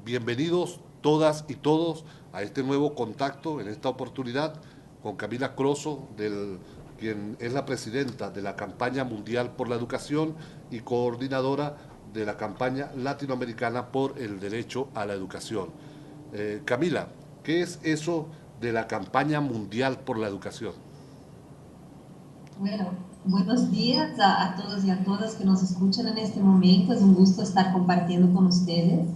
Bienvenidos todas y todos a este nuevo contacto, en esta oportunidad, con Camila Croso, quien es la presidenta de la Campaña Mundial por la Educación y coordinadora de la campaña latinoamericana por el derecho a la educación. Camila, ¿qué es eso de la Campaña Mundial por la Educación? Bueno, buenos días a todos y a todas que nos escuchan en este momento. Es un gusto estar compartiendo con ustedes.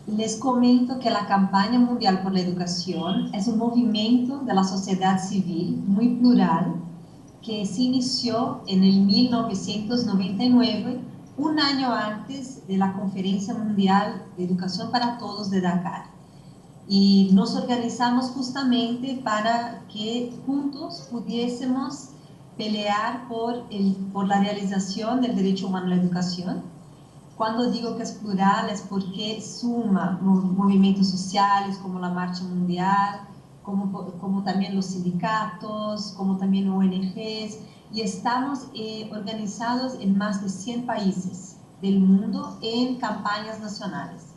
Les comento que la Campaña Mundial por la Educación es un movimiento de la sociedad civil muy plural que se inició en el 1999, un año antes de la Conferencia Mundial de Educación para Todos de Dakar. Y nos organizamos justamente para que juntos pudiésemos pelear por la realización del derecho humano a la educación. Cuando digo que es plural es porque suma movimientos sociales como la Marcha Mundial, como también los sindicatos, como también ONGs, y estamos organizados en más de 100 países del mundo en campañas nacionales.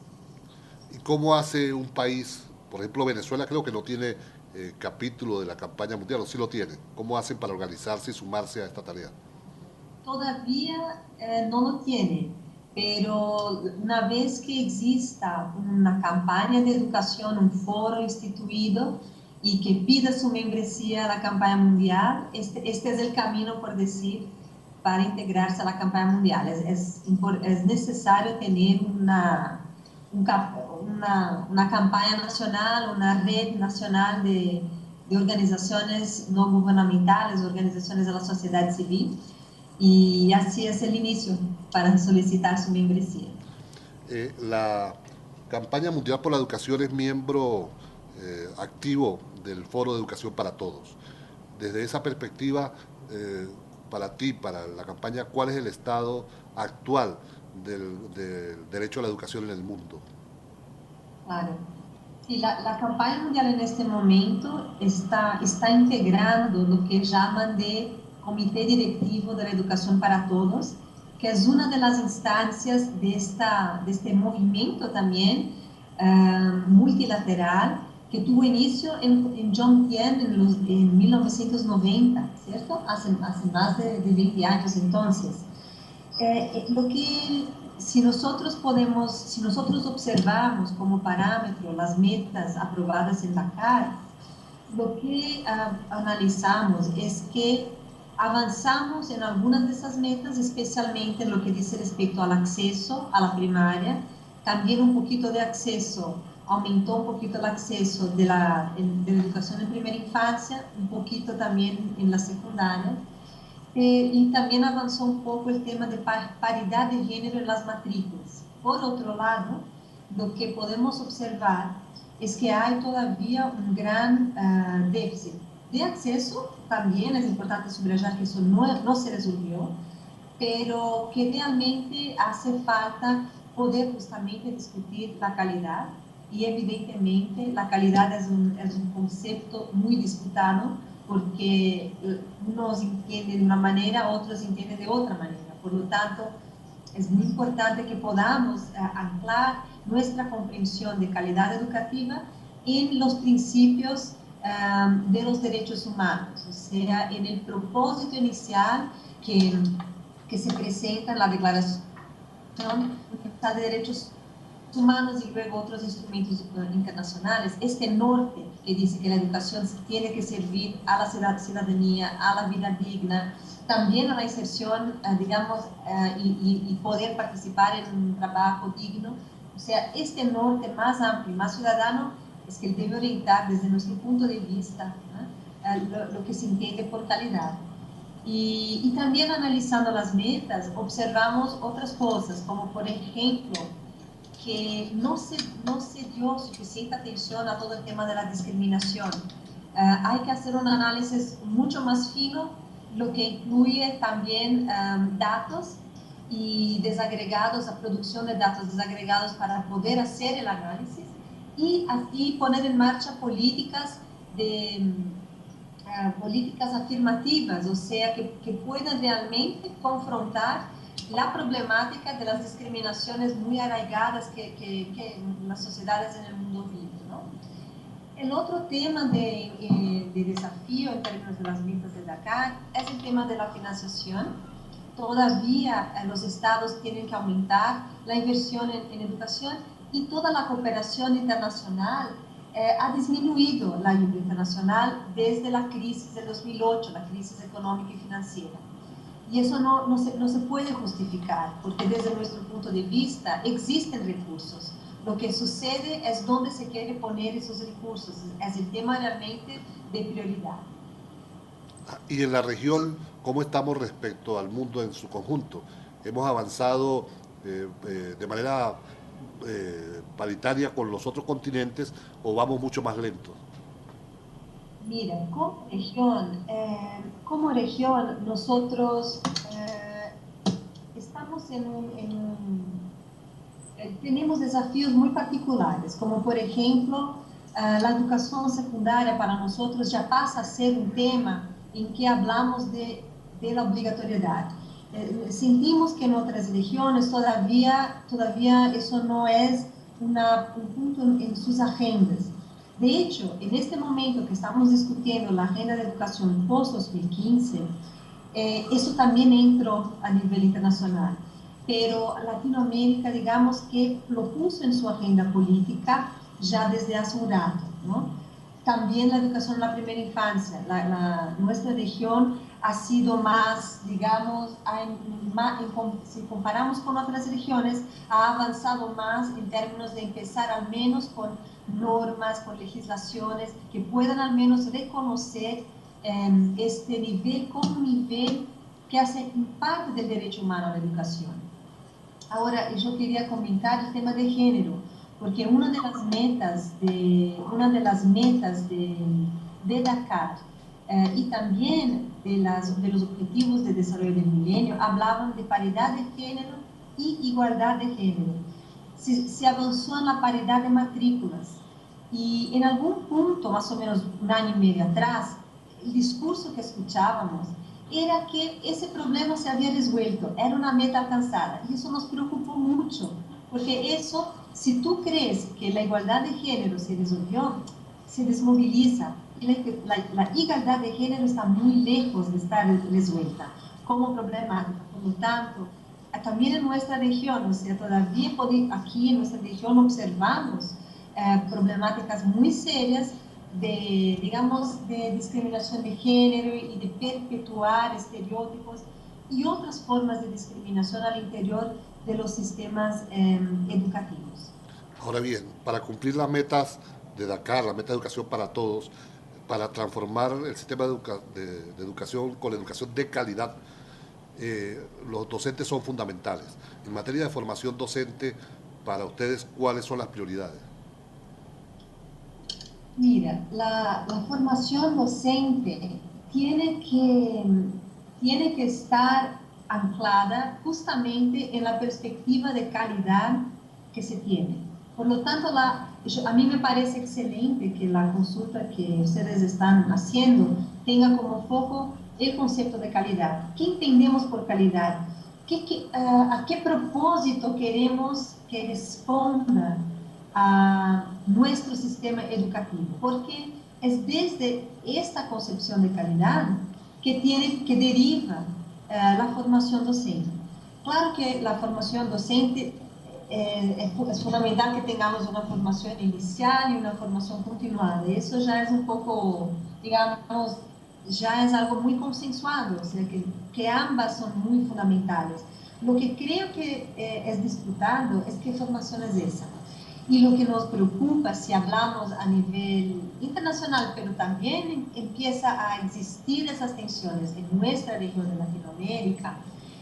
¿Y cómo hace un país, por ejemplo Venezuela creo que no tiene capítulo de la campaña mundial, o sí lo tiene? ¿Cómo hacen para organizarse y sumarse a esta tarea? Todavía no lo tiene, pero una vez que exista una campaña de educación, un foro instituido y que pida su membresía a la campaña mundial, este es el camino, por decir, para integrarse a la campaña mundial. Es necesario tener una campaña nacional, una red nacional de organizaciones no gubernamentales, organizaciones de la sociedad civil, y así es el inicio para solicitar su membresía. La campaña mundial por la educación es miembro activo del Foro de Educación para Todos. Desde esa perspectiva, para ti, para la campaña, ¿cuál es el estado actual del derecho a la educación en el mundo? Claro. Sí, la campaña mundial en este momento está integrando lo que llaman de Comité Directivo de la Educación para Todos, que es una de las instancias de este movimiento también multilateral que tuvo inicio en Jomtien en 1990, ¿cierto? Hace más de 20 años entonces. Lo que si nosotros observamos como parámetro las metas aprobadas en Dakar, lo que analizamos es que avanzamos en algunas de esas metas, especialmente en lo que dice respecto al acceso a la primaria, también un poquito de acceso, aumentó un poquito el acceso de la educación en primera infancia, un poquito también en la secundaria, y también avanzó un poco el tema de paridad de género en las matrículas. Por otro lado, lo que podemos observar es que hay todavía un gran déficit de acceso. También es importante subrayar que eso no se resolvió, pero que realmente hace falta poder justamente discutir la calidad, y evidentemente la calidad es un concepto muy disputado porque unos entienden de una manera, otros entienden de otra manera. Por lo tanto, es muy importante que podamos anclar nuestra comprensión de calidad educativa en los principios de los derechos humanos, o sea, en el propósito inicial que se presenta en la Declaración Universal de Derechos Humanos y luego otros instrumentos internacionales. Este norte que dice que la educación tiene que servir a la ciudadanía, a la vida digna, también a la inserción, digamos, y poder participar en un trabajo digno. O sea, este norte más amplio y más ciudadano es que debe orientar desde nuestro punto de vista, ¿no? Lo que se entiende por calidad. Y también analizando las metas, observamos otras cosas, como por ejemplo, que no se dio suficiente atención a todo el tema de la discriminación. Hay que hacer un análisis mucho más fino, lo que incluye también datos y desagregados, la producción de datos desagregados para poder hacer el análisis y así poner en marcha políticas afirmativas, o sea, que puedan realmente confrontar la problemática de las discriminaciones muy arraigadas que las sociedades en el mundo viven, ¿no? El otro tema de desafío en términos de las metas de Dakar es el tema de la financiación. Todavía los estados tienen que aumentar la inversión en educación y toda la cooperación internacional ha disminuido la ayuda internacional desde la crisis de 2008, la crisis económica y financiera. Y eso no se puede justificar, porque desde nuestro punto de vista existen recursos. Lo que sucede es dónde se quiere poner esos recursos, es el tema realmente de prioridad. Y en la región, ¿cómo estamos respecto al mundo en su conjunto? ¿Hemos avanzado de manera paritaria con los otros continentes o vamos mucho más lentos? Mira, como región nosotros estamos tenemos desafíos muy particulares, como por ejemplo, la educación secundaria para nosotros ya pasa a ser un tema en que hablamos de la obligatoriedad. Sentimos que en otras regiones todavía eso no es un punto en sus agendas. De hecho, en este momento que estamos discutiendo la agenda de educación post-2015, eso también entró a nivel internacional. Pero Latinoamérica, digamos que lo puso en su agenda política ya desde hace un rato, ¿no? También la educación en la primera infancia. Nuestra región ha sido más, digamos, si comparamos con otras regiones, ha avanzado más en términos de empezar al menos con normas, con legislaciones que puedan al menos reconocer este nivel como un nivel que hace parte del derecho humano a la educación. Ahora, yo quería comentar el tema de género, porque una de las metas de Dakar y también de los objetivos de desarrollo del milenio hablaban de paridad de género y igualdad de género. Se avanzó en la paridad de matrículas y en algún punto, más o menos un año y medio atrás, el discurso que escuchábamos era que ese problema se había resuelto, era una meta alcanzada, y eso nos preocupó mucho, porque eso, si tú crees que la igualdad de género se resolvió, se desmoviliza, y la igualdad de género está muy lejos de estar resuelta como problemática. Por lo tanto, también en nuestra región, o sea, todavía aquí en nuestra región observamos problemáticas muy serias digamos, de discriminación de género y de perpetuar estereotipos y otras formas de discriminación al interior de los sistemas educativos. Ahora bien, para cumplir las metas de Dakar, la meta de educación para todos, para transformar el sistema de educación con la educación de calidad, los docentes son fundamentales. En materia de formación docente, para ustedes, ¿cuáles son las prioridades? Mira, la formación docente tiene que estar anclada justamente en la perspectiva de calidad que se tiene. Por lo tanto, a mí me parece excelente que la consulta que ustedes están haciendo tenga como foco el concepto de calidad. ¿Qué entendemos por calidad? ¿A qué propósito queremos que responda a nuestro sistema educativo? Porque es desde esta concepción de calidad que deriva la formación docente. Claro que la formación docente es fundamental que tengamos una formación inicial y una formación continuada. Eso ya es un poco, digamos, ya es algo muy consensuado, o sea, que ambas son muy fundamentales. Lo que creo que es disputado es qué formación es esa. Y lo que nos preocupa, si hablamos a nivel internacional, pero también empieza a existir esas tensiones en nuestra región de Latinoamérica,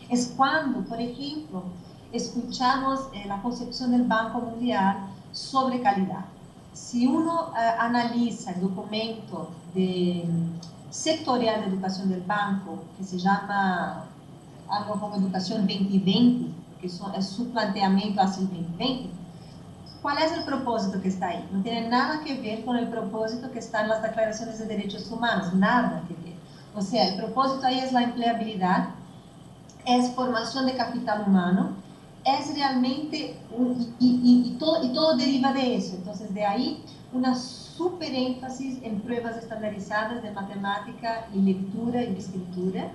es cuando, por ejemplo, escuchamos la concepción del Banco Mundial sobre calidad. Si uno analiza el documento sectorial de educación del banco, que se llama algo como Educación 2020, que es su planteamiento hacia el 2020, ¿cuál es el propósito que está ahí? No tiene nada que ver con el propósito que está en las declaraciones de derechos humanos, nada que ver. O sea, el propósito ahí es la empleabilidad, es formación de capital humano, es realmente, todo deriva de eso. Entonces, de ahí una super énfasis en pruebas estandarizadas de matemática y lectura y escritura.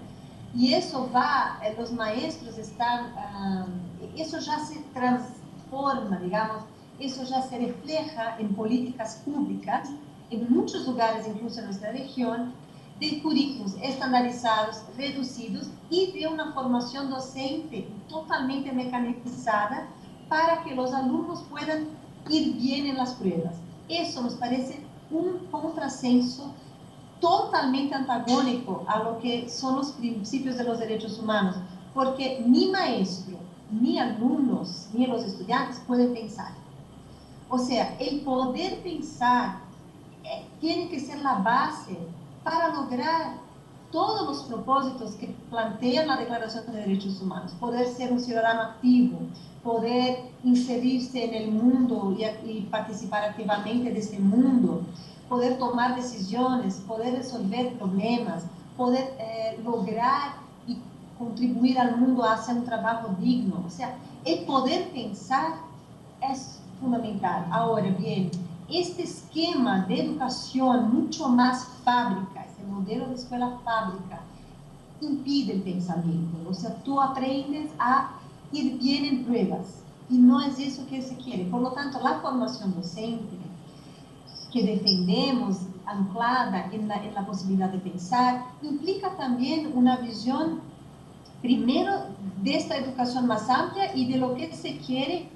Y eso va, los maestros están, eso ya se transforma, digamos, eso ya se refleja en políticas públicas, en muchos lugares, incluso en nuestra región, de currículos estandarizados, reducidos y de una formación docente totalmente mecanizada para que los alumnos puedan ir bien en las pruebas. Eso nos parece un contrasenso totalmente antagónico a lo que son los principios de los derechos humanos, porque ni maestro, ni alumnos, ni los estudiantes pueden pensar. O sea, el poder pensar tiene que ser la base para lograr todos los propósitos que plantea la Declaración de Derechos Humanos. Poder ser un ciudadano activo, poder inserirse en el mundo y participar activamente de ese mundo, poder tomar decisiones, poder resolver problemas, poder lograr y contribuir al mundo hacia un trabajo digno. O sea, el poder pensar es fundamental. Ahora bien, este esquema de educación mucho más fábrica, este modelo de escuela fábrica, impide el pensamiento. O sea, tú aprendes a ir bien en pruebas y no es eso que se quiere. Por lo tanto, la formación docente que defendemos, anclada en la posibilidad de pensar, implica también una visión, primero, de esta educación más amplia y de lo que se quiere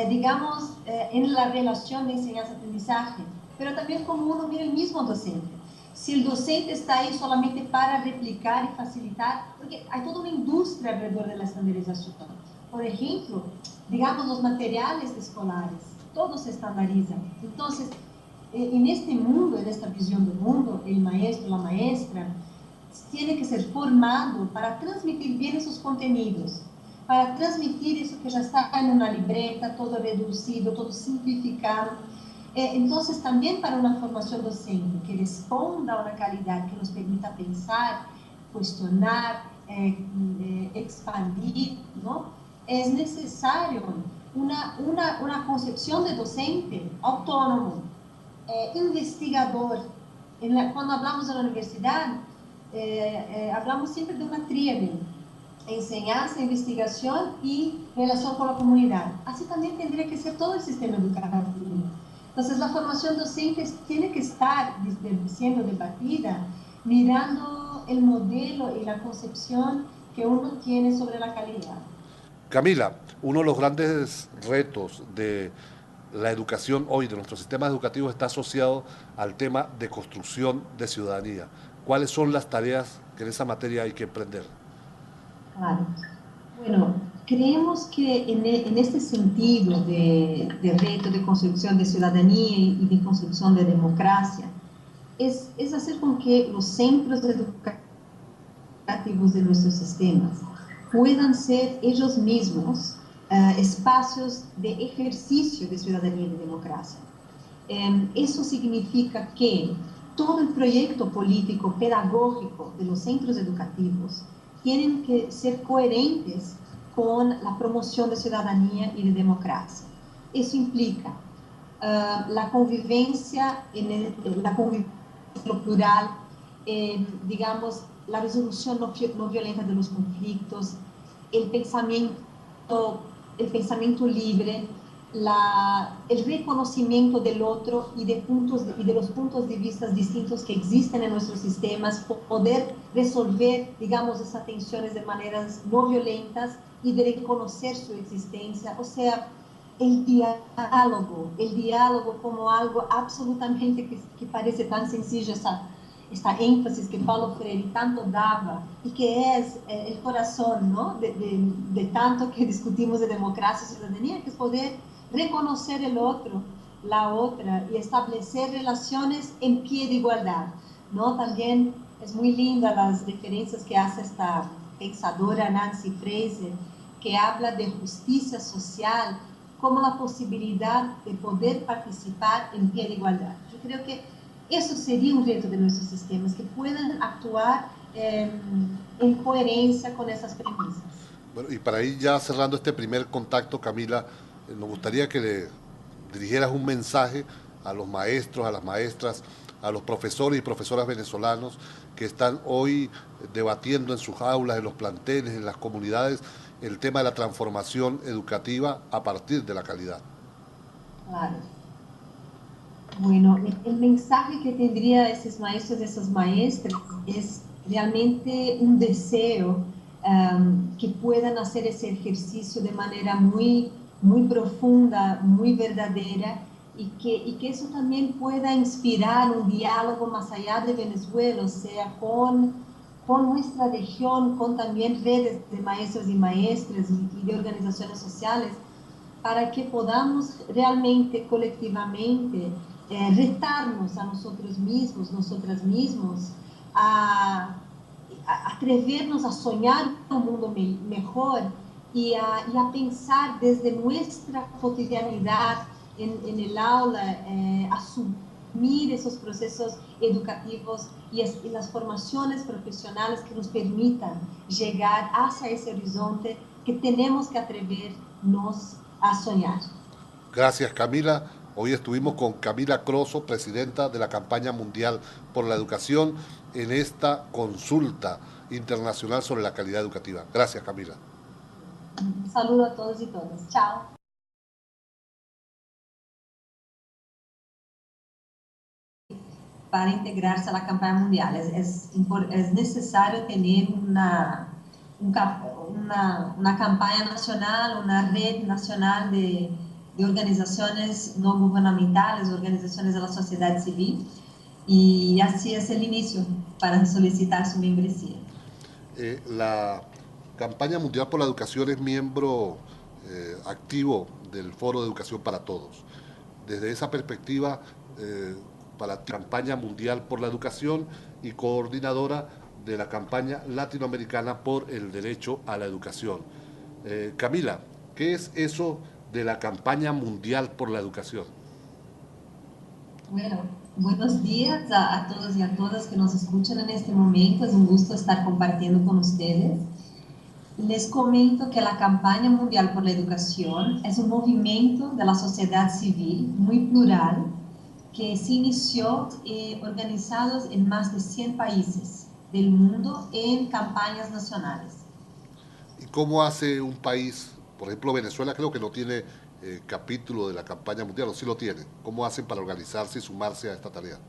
digamos, en la relación de enseñanza-aprendizaje, pero también como uno mira el mismo docente. Si el docente está ahí solamente para replicar y facilitar, porque hay toda una industria alrededor de la estandarización. Por ejemplo, digamos, los materiales escolares, todos se estandarizan. Entonces, en este mundo, en esta visión del mundo, el maestro, la maestra, tiene que ser formado para transmitir bien esos contenidos, para transmitir eso que ya está en una libreta, todo reducido, todo simplificado. Entonces, también para una formación docente que responda a una calidad que nos permita pensar, cuestionar, expandir, ¿no? Es necesario una concepción de docente autónomo, investigador. Cuando hablamos de la universidad, hablamos siempre de una tríade: enseñanza, investigación y relación con la comunidad. Así también tendría que ser todo el sistema educativo. Entonces, la formación docente tiene que estar siendo debatida mirando el modelo y la concepción que uno tiene sobre la calidad. Camila, uno de los grandes retos de la educación hoy, de nuestro sistema educativo, está asociado al tema de construcción de ciudadanía. ¿Cuáles son las tareas que en esa materia hay que emprender? Claro. Bueno, creemos que en este sentido de reto de construcción de ciudadanía y de construcción de democracia, es hacer con que los centros educativos de nuestros sistemas puedan ser ellos mismos espacios de ejercicio de ciudadanía y de democracia. Eso significa que todo el proyecto político pedagógico de los centros educativos tienen que ser coherentes con la promoción de ciudadanía y de democracia. Eso implica la convivencia, la convivencia plural, digamos, la resolución no violenta de los conflictos, el pensamiento libre, el reconocimiento del otro y de los puntos de vista distintos que existen en nuestros sistemas, poder resolver, digamos, esas tensiones de maneras no violentas y de reconocer su existencia. O sea, el diálogo como algo absolutamente que parece tan sencillo, esta énfasis que Paulo Freire tanto daba y que es el corazón, ¿no? de tanto que discutimos de democracia y ciudadanía, que es poder reconocer el otro, la otra, y establecer relaciones en pie de igualdad, ¿no? También es muy linda las referencias que hace esta pensadora Nancy Fraser, que habla de justicia social como la posibilidad de poder participar en pie de igualdad. Yo creo que eso sería un reto de nuestros sistemas, que puedan actuar en coherencia con esas premisas. Bueno, y para ir ya cerrando este primer contacto, Camila, nos gustaría que le dirigieras un mensaje a los maestros, a las maestras, a los profesores y profesoras venezolanos que están hoy debatiendo en sus aulas, en los planteles, en las comunidades, el tema de la transformación educativa a partir de la calidad. Claro. Bueno, el mensaje que tendría esos maestros, esas maestras, es realmente un deseo que puedan hacer ese ejercicio de manera muy profunda, muy verdadera, y que eso también pueda inspirar un diálogo más allá de Venezuela, o sea, con nuestra región, con también redes de maestros y maestras y de organizaciones sociales, para que podamos realmente colectivamente retarnos a nosotros mismos, nosotras mismos, a atrevernos a soñar un mundo mejor y a pensar desde nuestra cotidianidad en el aula, asumir esos procesos educativos y las formaciones profesionales que nos permitan llegar hacia ese horizonte que tenemos que atrevernos a soñar. Gracias, Camila. Hoy estuvimos con Camila Croso, presidenta de la Campaña Mundial por la Educación, en esta consulta internacional sobre la calidad educativa. Gracias, Camila. Un saludo a todos y todas. Chao. Para integrarse a la campaña mundial. Es necesario tener una campaña nacional, una red nacional de organizaciones no gubernamentales, organizaciones de la sociedad civil, y así es el inicio para solicitar su membresía. La Campaña Mundial por la Educación es miembro activo del Foro de Educación para Todos. Desde esa perspectiva, para la Campaña Mundial por la Educación y coordinadora de la campaña latinoamericana por el derecho a la educación. Camila, ¿qué es eso de la campaña mundial por la educación? Bueno, buenos días a todos y a todas que nos escuchan en este momento. Es un gusto estar compartiendo con ustedes. Les comento que la Campaña Mundial por la Educación es un movimiento de la sociedad civil muy plural que se inició organizados en más de 100 países del mundo en campañas nacionales. ¿Y cómo hace un país, por ejemplo Venezuela creo que no tiene capítulo de la campaña mundial, o sí lo tiene? ¿Cómo hacen para organizarse y sumarse a esta tarea?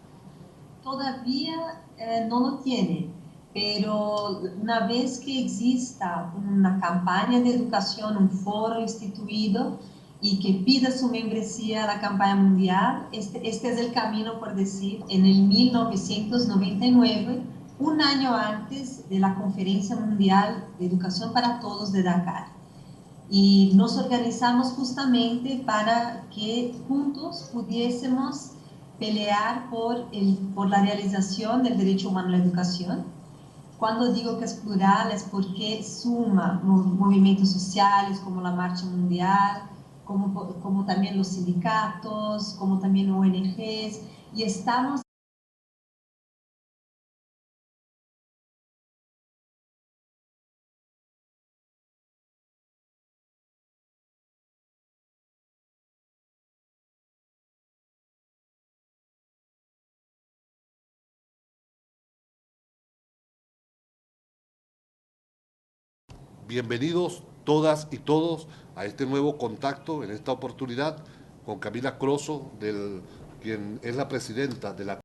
Todavía no lo tiene, pero una vez que exista una campaña de educación, un foro instituido y que pida su membresía a la campaña mundial, este es el camino, por decir, en el 1999, un año antes de la Conferencia Mundial de Educación para Todos de Dakar. Y nos organizamos justamente para que juntos pudiésemos pelear por la realización del derecho humano a la educación. Cuando digo que es plural es porque suma movimientos sociales como la Marcha Mundial, como también los sindicatos, como también ONGs, y estamos Bienvenidos todas y todos a este nuevo contacto, en esta oportunidad, con Camila Croso, quien es la presidenta de la